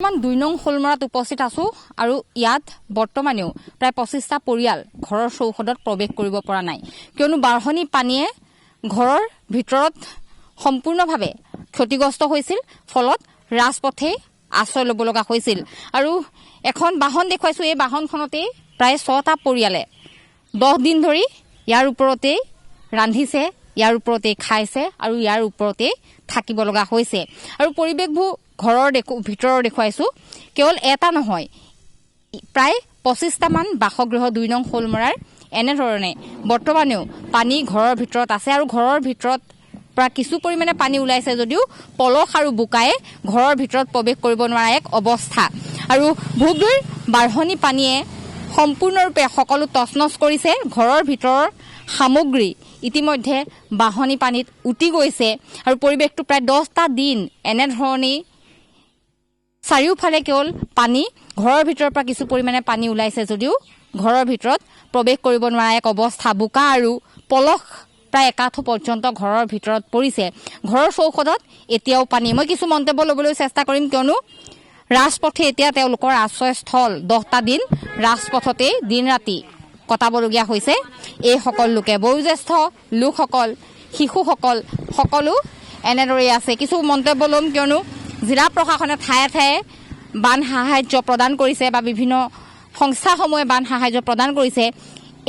বৰ্তমান ২ নং হোলমৰাত উপস্থিত আছো আৰু ইয়াত বৰ্তমানেও প্ৰায় ২৫টা পৰিয়াল ঘৰৰ চৌহদত প্ৰৱেশ কৰিব পৰা নাই কিয়নো বাঢ়নী পানীয়ে ঘৰৰ ভিতৰত সম্পূৰ্ণভাৱে ক্ষতিগ্ৰস্ত হৈছিল ফলত ৰাজপথে আশ্ৰয় ল'ব লগা হৈছিল আৰু এখন বাহন দেখুৱাইছো এই বাহনখনতে প্ৰায় ৬টা পৰিয়ালে 10 দিন ধৰি ইয়াৰ ওপৰতে ৰান্ধিছে ইয়াৰ ওপৰতে খাইছে আৰু ইয়াৰ ওপৰতে থাকিব লগা হৈছে আৰু পৰিৱেশবোৰ ঘৰৰ ভিতৰৰ দেখুৱাইছো কেৱল এটা নহয় প্ৰায় ২৫টা মান বাসগৃহ ২ নং হোলমৰাৰ এনেধৰণে বৰ্তমানেও পানী ঘৰৰ ভিতৰত আছে আৰু ঘৰৰ ভিতৰত প্ৰায় কিছু পৰিমাণে পানী ওলাইছে যদিও পলস আৰু বোকায়ে ঘৰৰ ভিতৰত প্ৰৱেশ কৰিব নোৱাৰা এক অৱস্থা আৰু ভোগদৈৰ বাঢ়নী পানীয়ে সম্পূৰ্ণৰূপে সকলো তছনছ কৰিছে ঘৰৰ ভিতৰৰ সামগ্ৰী ইতিমধ্যে বাঢ়নী পানীত উটি গৈছে আৰু পৰিৱেশটো প্ৰায় 10টা দিন এনেধৰণেই চাৰিওফালে কেৱল পানী ঘৰৰ ভিতৰৰ পৰা কিছু পৰিমাণে পানী ওলাইছে যদিও ঘৰৰ ভিতৰত প্ৰৱেশ কৰিব নোৱাৰা এক অৱস্থা বোকা আৰু পলস প্ৰায় একাঠু পৰ্যন্ত ঘৰৰ ভিতৰত পৰিছে ঘৰৰ চৌহদত এতিয়াও পানী মই কিছু মন্তব্য ল'বলৈ চেষ্টা কৰিম কিয়নো ৰাজপথে এতিয়া তেওঁলোকৰ আশ্ৰয়স্থল 10টা দিন ৰাজপথতে দিন ৰাতি কটাবলগীয়া হৈছে এই সকল লোকে বয়োজ্যেষ্ঠ লোকসকল শিশুসকল সকলো এনেদৰে আছে কিছু মন্তব্য ল'ম কিয়নো জিলা প্ৰশাসনে ঠায়ে ঠায়ে বান সাহায্য প্ৰদান কৰিছে বা বিভিন্ন সংস্থাসমূহে বান সাহায্য প্ৰদান কৰিছে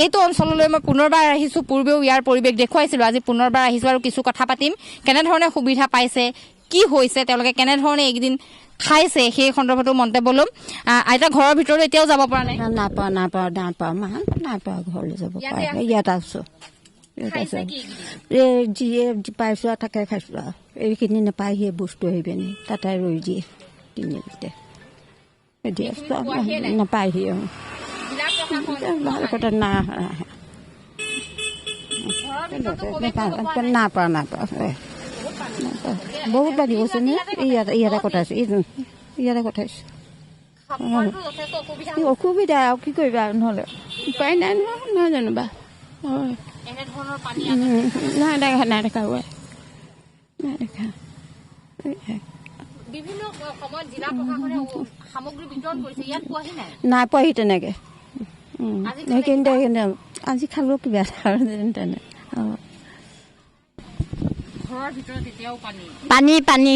এইটো অঞ্চললৈ মই পুনৰবাৰ আহিছো পূৰ্বেও ইয়াৰ পৰিৱেশ দেখুৱাইছিলো আজি পুনৰবাৰ আহিছো আৰু কিছু কথা পাতিম কেনেধৰণে সুবিধা পাইছে কি হৈছে তেওঁলোকে কেনেধৰণে এইদিন খাইছে সেই সন্দৰ্ভতো মন্তব্য ল'ম আইতা ঘৰৰ ভিতৰত এতিয়াও যাব পৰা নাই নাপাওঁ ঘৰলৈ যাব পৰা ইয়াত আছো যিয়ে পাইছো আৰু তাকে খাইছো আৰু এইখিনি নাপায় সেই বস্তু আহি পিনি তাতে ৰৈ দিয়ে তিনিআলিতে নাপায়হি কথা নাপাওঁ বহুত বাঢ়ি গৈছে নে ইয়াতে কটাইছো ইয়াতে কটাইছো অসুবিধা আৰু কি কৰিবা নহ'লে উপায় নাই নহয় জানো বা নাই দেখা নাই দেখা নাই দেখা নাই পোৱাহি তেনেকে সেইখিনি আজি খালো কিবা তেনে পানী পানী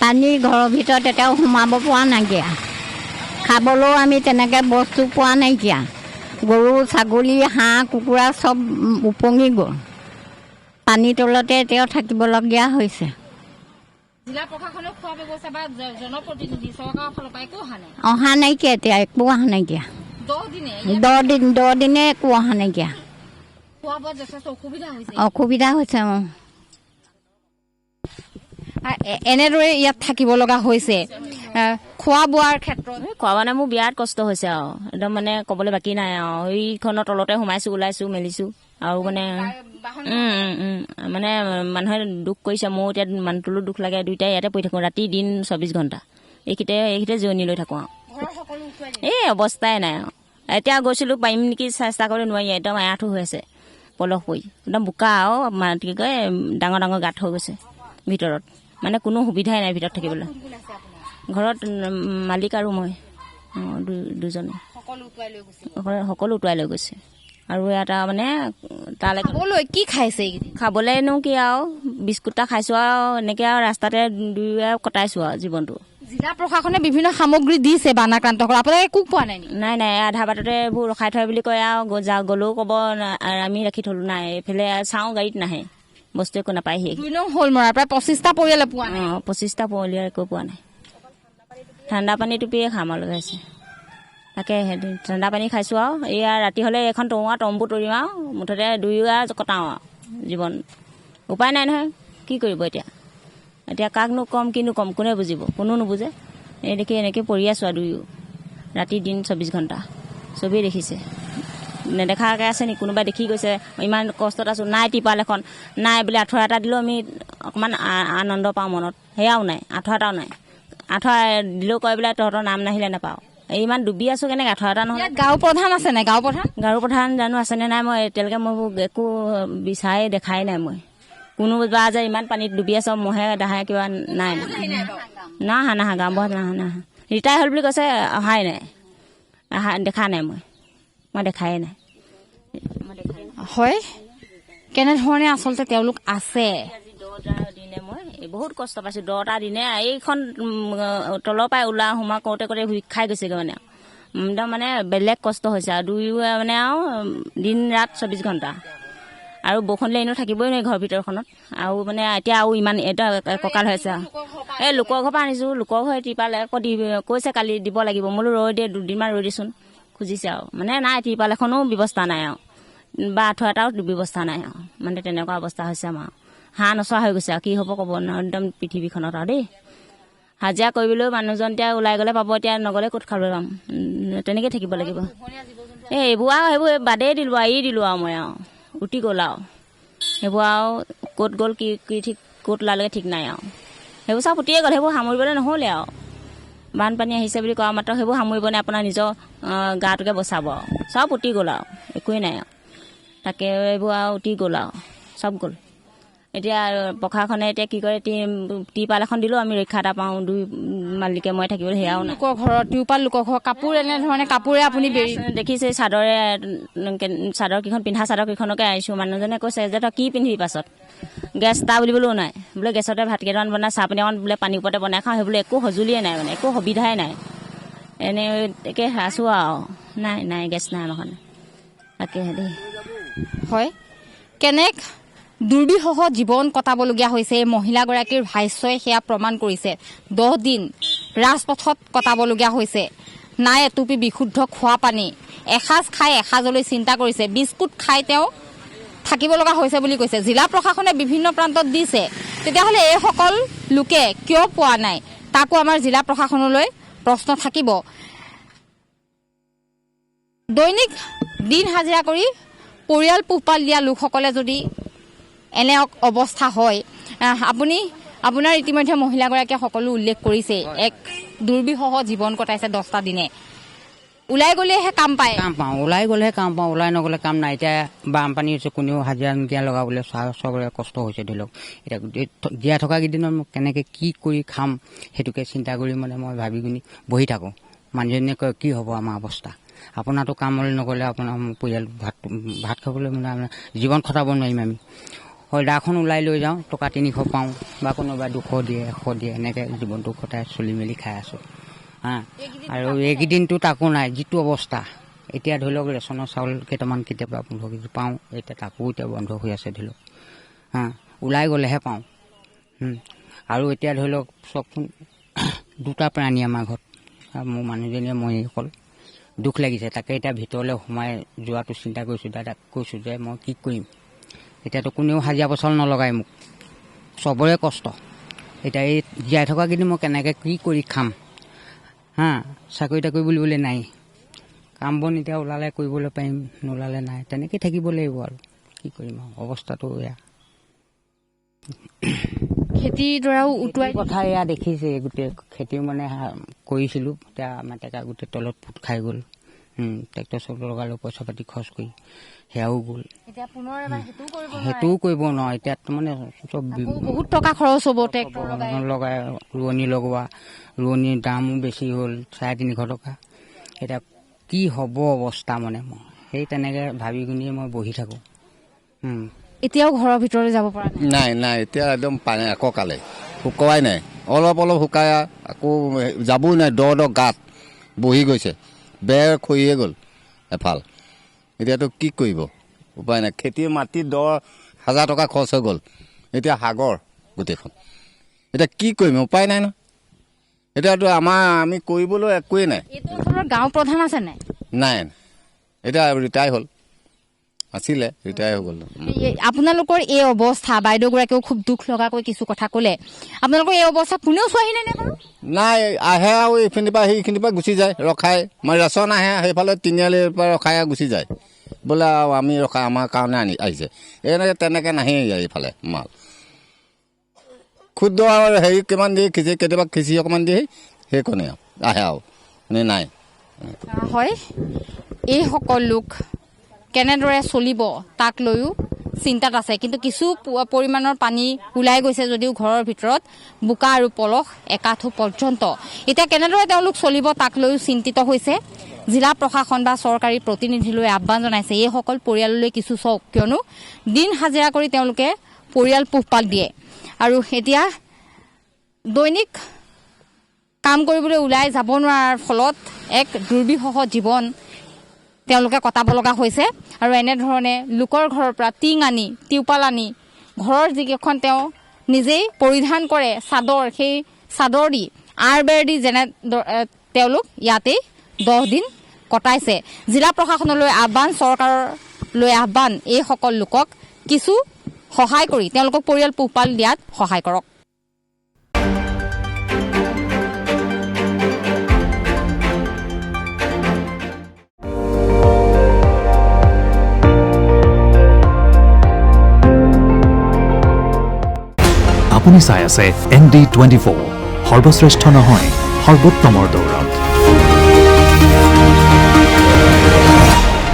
পানী ঘৰৰ ভিতৰত এতিয়াও সোমাব পৰা নাইকিয়া খাবলৈও আমি তেনেকৈ বস্তু পোৱা নাইকিয়া গৰু ছাগলী হাঁহ কুকুৰা চব উপঙি গ'ল পানীৰ তলতে এতিয়াও থাকিবলগীয়া হৈছে অহা নাইকিয়া এতিয়া একো অহা নাইকিয়া 10 দিনে একো অহা নাইকিয়া অসুবিধা হৈছে এনেদৰে ইয়াত থাকিব লগা হৈছে খোৱা বোৱাৰ ক্ষেত্ৰত খোৱা মানে মোৰ বিৰাট কষ্ট হৈছে আৰু একদম মানে ক'বলৈ বাকী নাই আৰু এইখনৰ তলতে সোমাইছো ওলাইছো মেলিছো আৰু মানে মানে মানুহে দুখ কৰিছে মোৰ এতিয়া মানুহটোলৈ দুখ লাগে দুইটাই ইয়াতে পৰি থাকোঁ ৰাতি দিন 24 ঘণ্টা এইখিতে জিৰণি লৈ থাকোঁ আৰু এই অৱস্থাই নাই আৰু এতিয়া গৈছিলোঁ পাৰিম নেকি চেষ্টা কৰি নোৱাৰি একদম আঁঠু হৈ আছে পলস পৰি একদম বোকা আৰু কি কয় ডাঙৰ ডাঙৰ গাঁত হৈ গৈছে ভিতৰত মানে কোনো সুবিধাই নাই ভিতৰত থাকিবলৈ ঘৰত মালিক আৰু মই দুজনে সকলো উটুৱাই লৈ গৈছে আৰু এটা মানে তালৈ কি খাইছে খাবলৈনো কি আৰু বিস্কুট এটা খাইছোঁ আৰু এনেকৈ আৰু ৰাস্তাতে দুয়োৱে কটাইছোঁ আৰু জীৱনটো জিলা প্ৰশাসনে বিভিন্ন সামগ্ৰী দিছে বানাক্ৰান্ত আপোনালোকে একো পোৱা নাই নাই আধা বাটতে এইবোৰ ৰখাই থয় বুলি কয় আৰু গ'লেও ক'ব আমি ৰাখি থলোঁ নাই এইফালে চাওঁ গাড়ীত নাহে বস্তু একো নাপায়হি 2 নং হোলমৰাৰ প্ৰায় 25টা পৰিয়ালে পোৱা নাই 25টা পৰিয়াল একো পোৱা নাই ঠাণ্ডা পানী টুপিয়ে খাম আৰু লগাইছে তাকে ঠাণ্ডা পানী খাইছোঁ আৰু এয়া ৰাতি হ'লে এখন তম্বু তৰিম আৰু মুঠতে দুয়োৱা কটাওঁ আৰু জীৱন উপায় নাই নহয় কি কৰিব এতিয়া কাকনো কম কিনো কম কোনে বুজিব কোনো নুবুজে এই দেখি এনেকৈ পৰি আছোঁ আৰু দুয়ো ৰাতি দিন 24 ঘণ্টা চবেই দেখিছে নেদেখাকৈ আছে নেকি কোনোবাই দেখি গৈছে ইমান কষ্টত আছোঁ নাই টিপাল এখন নাই বোলে আঁঠুৱা এটা দিলেও আমি অকণমান আনন্দ পাওঁ মনত সেয়াও নাই আঁঠুৱা এটাও নাই আঁঠুৱা দিলেও কয় বোলে তহঁতৰ নাম নাহিলে নাপাওঁ ইমান ডুবি আছোঁ কেনেকৈ আঁঠুৱা এটা নহয় গাঁও প্ৰধান আছে নাই গাঁও প্ৰধান জানো আছেনে নাই মই এতিয়ালৈকে মই একো বিচাৰে দেখাই নাই মই কোনো বা যে ইমান পানীত ডুবি আছ মহে দাহে কিবা নাই নাহা গাঁওবুঢ়াত নাহা ৰিটায়াৰ হ'ল বুলি কৈছে অহাই নাই দেখা নাই মই দেখাই নাই হয় কেনেধৰণে আচলতে তেওঁলোক আছে 10টা দিনে মই বহুত কষ্ট পাইছোঁ 10টা দিনে এইখন তলৰ পৰাই ওলা সোমা কৰোঁতে ভুই খাই গৈছেগৈ মানে একদম মানে বেলেগ কষ্ট হৈছে আৰু দুয়ো মানে আৰু দিন ৰাত 24 ঘণ্টা আৰু বৰষুণলৈ এনেও থাকিবই নোৱাৰি ঘৰৰ ভিতৰখনত আৰু মানে এতিয়া আৰু ইমান এটা কঁকাল হৈছে এই লোকৰ ঘৰৰ পৰা আনিছোঁ লোকৰ ঘৰে ত্ৰিপাল আকৌ কৈছে কালি দিব লাগিব বোলো ৰৈ দিয়ে 2 দিনমান ৰৈ দিচোন খুজিছে আৰু মানে নাই ত্ৰিপাল এখনো ব্যৱস্থা নাই আৰু বা আঁঠুৱা এটাও ব্যৱস্থা নাই আৰু মানে তেনেকুৱা অৱস্থা হৈছে আমাৰ হাঁহ নচোৱা হৈ গৈছে আৰু কি হ'ব ক'ব নোৱাৰো একদম পৃথিৱীখনত আৰু দেই হাজিৰা কৰিবলৈও মানুহজন এতিয়া ওলাই গ'লে পাব এতিয়া নগ'লে ক'ত খাবলৈ পাম তেনেকৈ থাকিব লাগিব এইবোৰ আৰু সেইবোৰ বাদেই দিলোঁ আৰু এৰি দিলোঁ আৰু মই আৰু উটি গ'ল আৰু সেইবোৰ আৰু ক'ত গ'ল কি ঠিক ক'ত ওলালেগৈ ঠিক নাই আৰু সেইবোৰ চব উটিয়ে গ'ল সেইবোৰ সামৰিবলৈ নহ'লে আৰু বানপানী আহিছে বুলি কোৱা মাত্ৰ সেইবোৰ সামৰিবনে আপোনাৰ নিজৰ গাটোকে বচাব আৰু চব উটি গ'ল আৰু একোৱেই নাই আৰু তাকে এইবোৰ আৰু উটি গ'ল আৰু চব গ'ল এতিয়া প্ৰশাসনে এতিয়া কি কৰে ত্ৰিপাল এখন দিলেও আমি ৰক্ষা এটা পাওঁ 2 মালিকে মই থাকিবলৈ সেয়াও নাই লোকৰ ঘৰত ত্ৰিপাল লোকৰ ঘৰ কাপোৰ এনেধৰণে কাপোৰে আপুনি বেৰি দেখিছে চাদৰকেইখন পিন্ধা চাদৰকেইখনকে আহিছোঁ মানুহজনে কৈছে যে তই কি পিন্ধিবি পাছত গেছ এটা বুলিবলৈও নাই বোলে গেছতে ভাত কেইটামান বনাই চাহ পানী অকণ বোলে পানী ওপৰতে বনাই খাওঁ সেইবোলে একো সঁজুলিয়ে নাই মানে একো সুবিধাই নাই এনেকৈ আছোঁ আৰু নাই গেছ নাই আমাৰ তাকেহে দেই হয় কেনেক দুৰ্বিষহ জীৱন কটাবলগীয়া হৈছে এই মহিলাগৰাকীৰ ভাষ্যই সেয়া প্ৰমাণ কৰিছে 10 দিন ৰাজপথত কটাবলগীয়া হৈছে নাই এটুপি বিশুদ্ধ খোৱা পানী এসাঁজ খাই এসাঁজলৈ চিন্তা কৰিছে বিস্কুট খাই তেওঁ থাকিব লগা হৈছে বুলি কৈছে জিলা প্ৰশাসনে বিভিন্ন প্ৰান্তত দিছে তেতিয়াহ'লে এইসকল লোকে কিয় পোৱা নাই তাকো আমাৰ জিলা প্ৰশাসনলৈ প্ৰশ্ন থাকিব দৈনিক দিন হাজিৰা কৰি পৰিয়াল পোহপাল দিয়া লোকসকলে যদি এনে অৱস্থা হয় আপোনাৰ ইতিমধ্যে মহিলাগৰাকীয়ে সকলো উল্লেখ কৰিছে এক দুৰ্বিষহ জীৱন কটাইছে 10টা দিনে ওলাই গ'লেহে কাম পায় ওলাই গ'লেহে কাম পাওঁ ওলাই নগ'লে কাম নাই এতিয়া বানপানী হৈছে কোনেও হাজিৰা নিদিয়া লগাবলৈ চবৰে কষ্ট হৈছে ধৰি লওক এতিয়া জীয়াই থকা কেইদিনত মই কেনেকৈ কি কৰি খাম সেইটোকে চিন্তা কৰি মানে মই ভাবি গুণি বহি থাকোঁ মানুহজনীয়ে কয় কি হ'ব আমাৰ অৱস্থা আপোনাৰতো কামলৈ নগ'লে আপোনাৰ পৰিয়াল ভাত খাবলৈ মানে জীৱন খটাব নোৱাৰিম আমি হয় দাখন ওলাই লৈ যাওঁ টকা 300 পাওঁ বা কোনোবা 200 দিয়ে 100 দিয়ে এনেকৈ জীৱনটো কটাই চলি মেলি খাই আছোঁ আৰু এইকেইদিনটো তাকো নাই যিটো অৱস্থা এতিয়া ধৰি লওক ৰেচনৰ চাউল কেইটামান কেতিয়াবা 15 কেজি পাওঁ এতিয়া তাকো এতিয়া বন্ধ হৈ আছে ধৰি লওক ওলাই গ'লেহে পাওঁ আৰু এতিয়া ধৰি লওক চবচোন 2টা প্ৰাণী আমাৰ ঘৰত মোৰ মানুহজনীয়ে মই অকল দুখ লাগিছে তাকে এতিয়া ভিতৰলৈ সোমাই যোৱাটো চিন্তা কৰিছোঁ দাদাক কৈছোঁ যে মই কি কৰিম এতিয়াতো কোনেও হাজিৰা পচাল নলগায় মোক চবৰে কষ্ট এতিয়া এই জীয়াই থকা কেইদিন মই কেনেকৈ কি কৰি খাম চাকৰি তাকৰি বুলিবলৈ নাই কাম বন এতিয়া ওলালে কৰিবলৈ পাৰিম নোলালে নাই তেনেকৈ থাকিব লাগিব আৰু কি কৰিম আৰু অৱস্থাটো এয়া খেতিৰ দৰাও উটুৱাই কথা এয়া দেখিছে গোটেই খেতিও মানে কৰিছিলোঁ এতিয়া মেটেকা গোটেই তলত ফুট খাই গ'ল ট্ৰেক্টৰ চেক্টৰ লগালোঁ পইচা পাতি খৰচ কৰি সেয়াও গ'ল সেইটোও কৰিব নোৱাৰোঁ এতিয়া মানে চব বহুত টকা খৰচ হ'ব ট্ৰেক্টৰ লগাই ৰোৱনী লগোৱা ৰোৱনীৰ দামো বেছি হ'ল 350 টকা এতিয়া কি হ'ব অৱস্থা মানে মই সেই তেনেকৈ ভাবি গুণিয়ে মই বহি থাকোঁ এতিয়াও ঘৰৰ ভিতৰলৈ যাব পৰা নাই এতিয়া একদম পানী এককালে শুকুৱাই নাই অলপ শুকাই আকৌ যাবই নাই দ গাত বহি গৈছে বেৰ খৰিয়ে গ'ল এফাল এতিয়াতো কি কৰিব উপায় নাই খেতিৰ মাটি 10,000 টকা খৰচ হৈ গ'ল এতিয়া সাগৰ গোটেইখন এতিয়া কি কৰিম উপায় নাই ন এতিয়াতো আমি কৰিবলৈ একোৱেই নাই গাঁও প্ৰধান আছে নাই এতিয়া ৰিটায়াৰ হ'ল আছিলে ৰিটায়াৰ হৈ গ'ল আপোনালোকৰ এই অৱস্থা বাইদেউগৰাকীয়েও খুব দুখ লগাকৈ কিছু কথা ক'লে আপোনালোকৰ এই অৱস্থা কোনেও চোৱাহি নাই বাৰু নাই আহে আৰু এইখিনিৰ পৰা সেইখিনিৰ পৰা গুচি যায় ৰখাই মানে ৰেচন আহে সেইফালে তিনিআলিৰ পৰা ৰখাই গুচি যায় বোলে আৰু আমি ৰখাই আমাৰ কাৰণে আহিছে এনেকৈ তেনেকৈ নাহেই এইফালে মাল ক্ষুদ্ৰ আৰু হেৰি কিমান দিয়ে কেতিয়াবা খিচি অকণমান দিয়ে সেইকণে আৰু আহে আৰু মানে নাই হয় এইসকল লোক কেনেদৰে চলিব তাক লৈও চিন্তাত আছে। কিন্তু কিছু পৰিমাণৰ পানী ওলাই গৈছে যদিও ঘৰৰ ভিতৰত বোকা আৰু পলস একাঠো পৰ্যন্ত। এতিয়া কেনেদৰে তেওঁলোক চলিব তাক লৈও চিন্তিত হৈছে। জিলা প্ৰশাসন বা চৰকাৰী প্ৰতিনিধিলৈ আহ্বান জনাইছে এইসকল পৰিয়াললৈ কিছু চাওক, কিয়নো দিন হাজিৰা কৰি তেওঁলোকে পৰিয়াল পোহপাল দিয়ে আৰু এতিয়া দৈনিক কাম কৰিবলৈ ওলাই যাব নোৱাৰাৰ ফলত এক দুৰ্বিষহ জীৱন তেওঁলোকে কটাব লগা হৈছে। আৰু এনেধৰণে লোকৰ ঘৰৰ পৰা টিং আনি টিউপাল আনি ঘৰৰ যিকেইখন তেওঁ নিজেই পৰিধান কৰে চাদৰ, সেই চাদৰ দি আৰ বেৰ দি যেনে তেওঁলোক ইয়াতেই 10 দিন কটাইছে। জিলা প্ৰশাসনলৈ আহ্বান, চৰকাৰলৈ আহ্বান, এইসকল লোকক কিছু সহায় কৰি তেওঁলোকক পৰিয়াল পোহপাল দিয়াত সহায় কৰক। আপুনি চাই আছে ND24, সৰ্বশ্ৰেষ্ঠ নহয় সৰ্বোত্তমৰ দৌৰা।